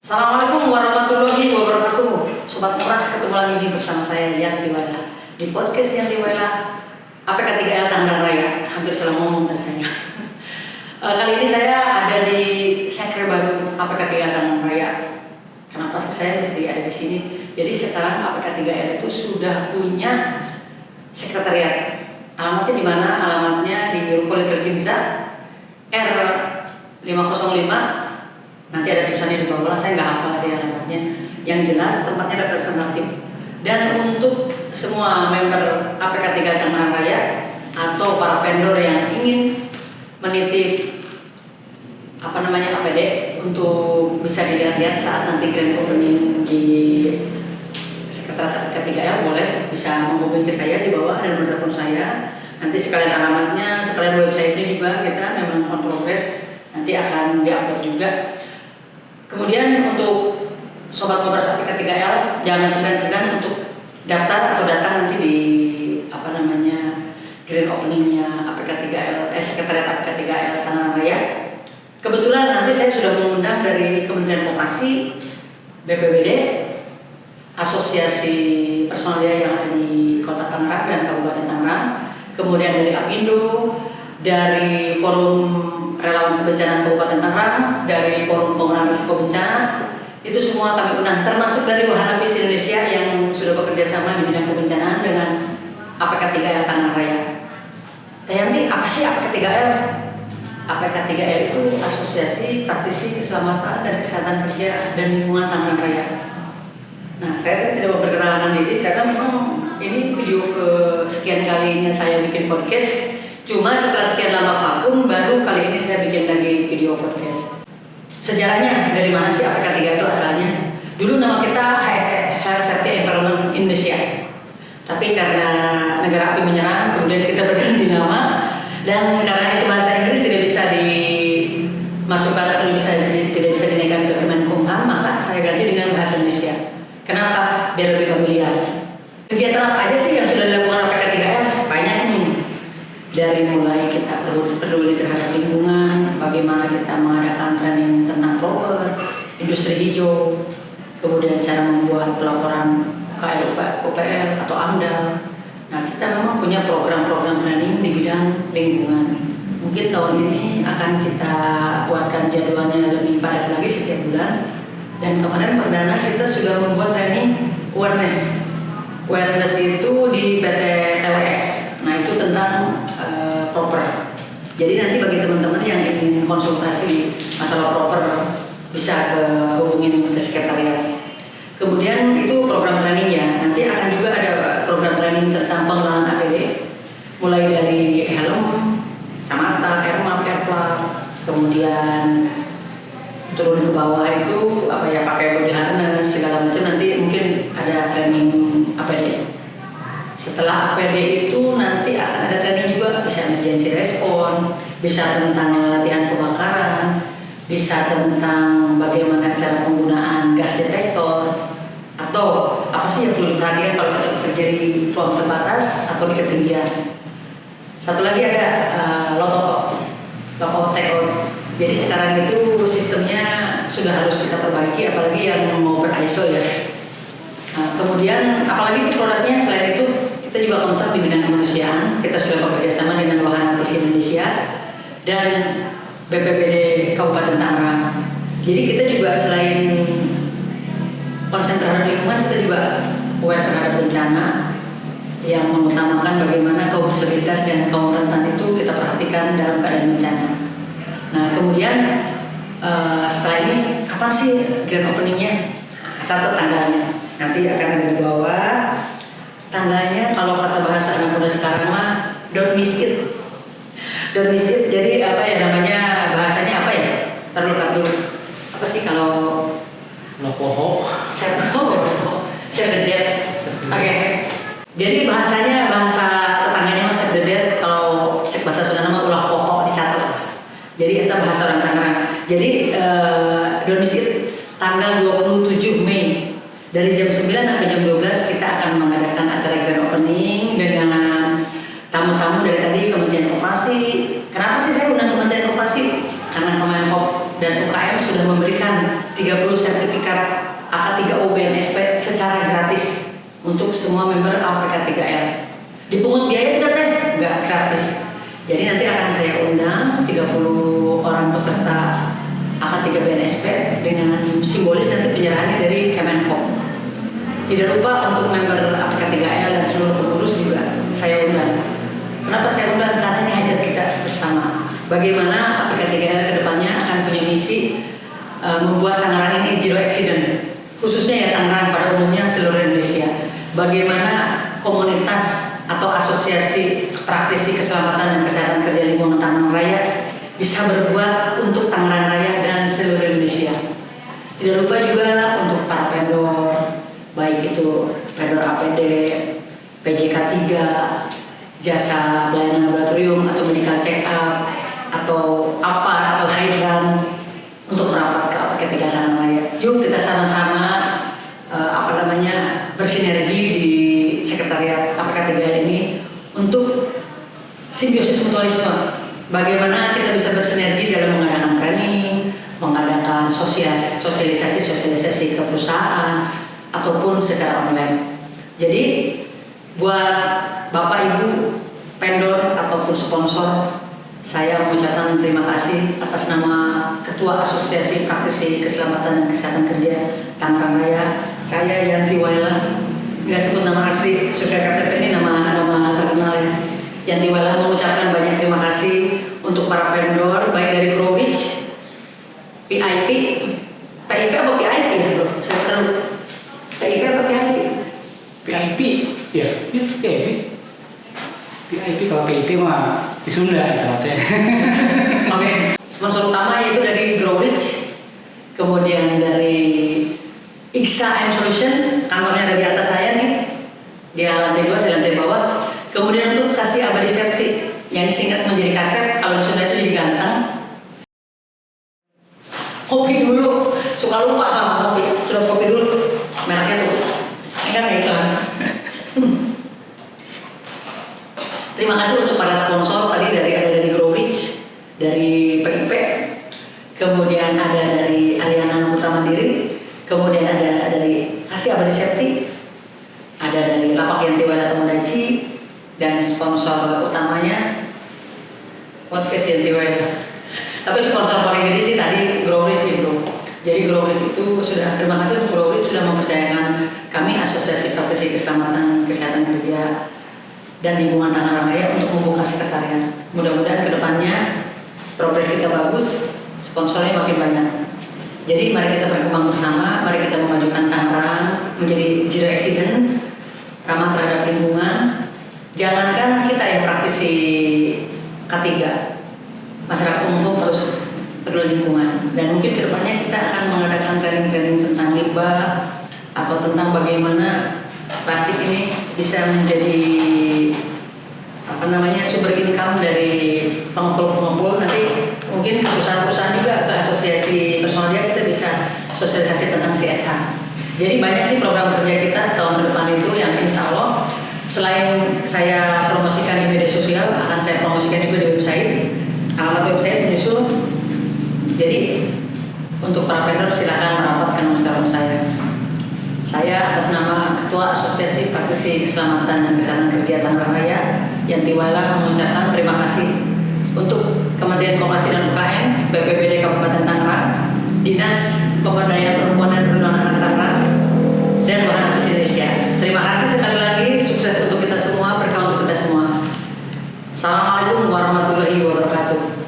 Assalamualaikum warahmatullahi wabarakatuh. Sobat Keras, ketemu lagi bersama saya Yanti Waila di podcast Yanti Waila APK3L Tangerang Raya. Hampir salah ngomong dari saya. Kali ini saya ada di sekre baru APK3L Tangerang Raya. Kenapa sih saya mesti ada di sini? Jadi sekarang APK3L itu sudah punya sekretariat. Alamatnya di mana? Alamatnya di Ruko Little Ginza R505. Nanti ada tulisannya di bawah, saya nggak hafal sih alamatnya. Yang jelas tempatnya representatif. Dan untuk semua member APK3 Tangerang Raya atau para vendor yang ingin menitip APD untuk bisa dilihat-lihat saat nanti grand opening di sekretariat APK3L, boleh bisa menghubungi ke saya di bawah dan menelpon saya. Nanti sekalian alamatnya, sekalian website-nya juga kita memang on progress, nanti akan diupload juga. Kemudian untuk sobat ngobras APK3L, jangan segan-segan untuk daftar atau datang nanti di grand openingnya APK3L, sekretariat APK3L Tangerang Raya. Kebetulan nanti saya sudah mengundang dari Kementerian Koperasi, BPBD, Asosiasi Personalia yang ada di Kota Tangerang dan Kabupaten Tangerang, kemudian dari Apindo, dari Forum Relawan Kebencanaan Kabupaten Tangerang, dari Forum Pengurangan Risiko Bencana, itu semua kami undang, termasuk dari Wahana Peace Indonesia yang sudah bekerja sama di bidang kebencanaan dengan APK3L Tangerang Raya. Yanti, apa sih APK3L? APK3L itu Asosiasi Praktisi Keselamatan dan Kesehatan Kerja dan Lingkungan Tangerang Raya. Nah, saya tidak mau perkenalkan diri karena memang ini video kesekian kalinya saya bikin podcast. Cuma setelah sekian lama vakum, baru kali ini saya bikin lagi video podcast. Sejarahnya dari mana sih APK3 itu asalnya? Dulu nama kita Health Safety Environment Indonesia. Tapi karena negara api menyerang, kemudian kita berganti nama. Dan karena itu bahasa Inggris tidak bisa dimasukkan atau tidak bisa dinaikkan ke Kemenkumham, maka saya ganti dengan bahasa Indonesia. Kenapa? Biar lebih familiar. Kegiatan apa aja sih yang sudah dilakukan APK3L? Banyak nih. Dari mulai kita peduli terhadap lingkungan, bagaimana kita mengadakan training tentang proper, industri hijau, kemudian cara membuat pelaporan UPL atau AMDAL. Nah, kita memang punya program-program training di bidang lingkungan. Mungkin tahun ini akan kita buatkan jadwalnya lebih padat lagi setiap bulan. Dan kemarin perdana kita sudah membuat training awareness. Awareness itu di PT TWS. Nah, itu tentang proper. Jadi nanti bagi teman-teman yang ingin konsultasi masalah proper bisa hubungin ke sekretariat. Kemudian itu program training ya. Nanti akan juga ada program training tentang pengelolaan APD, mulai dari helm, kacamata, airmap, airplug, kemudian turun ke bawah itu pakai body harness segala macam. Nanti mungkin ada training APD. Setelah APD itu nanti akan ada training juga, bisa emergency respon, bisa tentang latihan kebakaran, bisa tentang bagaimana cara penggunaan gas detektor, atau apa sih yang perlu diperhatikan kalau kita bekerja di ruang terbatas atau di ketinggian. Satu lagi ada lock out take out. Jadi sekarang itu sistemnya sudah harus kita perbaiki, apalagi yang mau ber-ISO ya. Nah, kemudian apalagi sih produknya selain itu, kita juga concern di bidang kemanusiaan. Kita sudah bekerja sama dengan Wahana Peace Indonesia dan BPBD Kabupaten Tangerang. Jadi kita juga selain konsen terhadap lingkungan, kita juga aware terhadap bencana yang mengutamakan bagaimana kaum disabilitas dan kaum rentan itu kita perhatikan dalam keadaan bencana. Nah, kemudian setelah ini kapan sih grand openingnya? Catat tanggalnya. Nanti akan ada di bawah. Tanggalnya kalau kata bahasa anak muda sekarang mah don't miss it. Don't miss it. Jadi bahasanya apa ya? Terlukat dulu. Apa sih kalau save the date. Oke. Jadi bahasa tetangganya mas save the date. Kalau cek bahasa Sunda nama ulah pokok dicatat. Jadi itu bahasa orang Tangerang. Jadi don't miss it. Tanggal 27 Mei dari jam 9 sampai jam 12 kita akan mengadakan acara grand opening dengan tamu-tamu dari tadi Kementerian Koperasi. Kenapa sih saya undang Kementerian Koperasi? Karena Kemenkop dan UKM sudah memberikan 30 sertifikat AK3O BNSP secara gratis untuk semua member APK3L. Dipungut biaya tidak teh? Enggak, gratis. Jadi nanti akan saya undang 30 orang peserta AK3 BNSP dengan simbolis nanti penyerahannya dari Kemenko. Tidak lupa untuk member APK3L dan seluruh pengurus juga saya undang. Kenapa saya undang? Karena ini hajat kita bersama. Bagaimana APK3L kedepannya akan punya misi membuat Tangerang ini zero accident, khususnya ya Tangerang, pada umumnya seluruh Indonesia. Bagaimana komunitas atau asosiasi praktisi keselamatan dan kesehatan kerja lingkungan Tangerang Raya bisa berbuat untuk Tangerang Raya dan seluruh Indonesia. Tidak lupa juga untuk para vendor, baik itu vendor APD, PJK 3, jasa pelayanan laboratorium atau medical check up, atau apa atau hydran untuk merapat ke APK3 Tangerang Raya. Yuk kita sama-sama bersinergi di sekretariat APK3L ini untuk simbiosis mutualisme. Bagaimana kita bisa bersinergi dalam mengadakan training, mengadakan sosialisasi ke perusahaan ataupun secara online. Jadi buat Bapak Ibu vendor ataupun sponsor, saya mengucapkan terima kasih atas nama Ketua Asosiasi Praktisi Keselamatan dan Kesehatan Kerja Tangerang Raya. Saya Yanti Waila, nggak sebut nama asli, sesuai KTP ini nama terkenal ya. Yanti Waila mengucapkan banyak terima kasih untuk para vendor, baik dari Growrich, PIP apa PIP ya bro? Saya tahu PIP apa PIP? PIP, ya, PIP. PIP kalau PIP mah di Sunda tempatnya. Oke. Sponsor utama yaitu dari Growrich, kemudian dari Iksa M Solution, kantornya ada di atas saya nih, dia lantai 2, saya lantai bawah. Kemudian untuk Kasih Abadi Safety yang disingkat menjadi Kasep, kalau di Sunda itu jadi ganteng. Kopi dulu, suka lupa sama kopi, sudah kopi dulu, mereknya tuh, ini kan kayak iklan. Terima kasih untuk para sponsor tadi ada dari Growrich, dari PIP, kemudian ada dari Ariana Putra Mandiri, kemudian ada dari Kasih Abadi Safety, ada dari Lapak Yanti Waila Tomodachi, dan sponsor utamanya Podcast Yanti Waila. Tapi sponsor paling gede sih tadi Growrich bro. Jadi Growrich itu sudah, terima kasih untuk Growrich sudah mempercayakan kami Asosiasi Praktisi Keselamatan Kesehatan Kerja dan Lingkungan Tangerang Raya untuk membuka sekretariat. Mudah-mudahan kedepannya progres kita bagus, sponsornya makin banyak. Jadi mari kita berkembang bersama, mari kita memajukan Tangerang menjadi zero accident, ramah terhadap lingkungan. Jangankan kita ya praktisi K3, masyarakat umum harus peduli lingkungan. Dan mungkin kedepannya kita akan mengadakan training-training tentang limbah atau tentang bagaimana plastik ini bisa menjadi sumber income dari pengumpul-pengumpul. Nanti mungkin ke perusahaan-perusahaan juga, ke asosiasi personal dia kita bisa sosialisasi tentang CSR. Jadi banyak sih program kerja kita setahun ke depan itu yang insya Allah selain saya promosikan di media sosial, akan saya promosikan juga di website. Alamat website menyusul. Jadi untuk para vendor silakan merapat ke nomor saya. Saya atas nama Ketua Asosiasi Praktisi Keselamatan dan Kesehatan Kerja Tangerang Raya, Yanti Waila, mengucapkan terima kasih untuk Kementerian Koperasi dan UKM, BPBD Kabupaten Tangerang, Dinas Pemberdayaan Perempuan dan Perlindungan Anak Tangerang, dan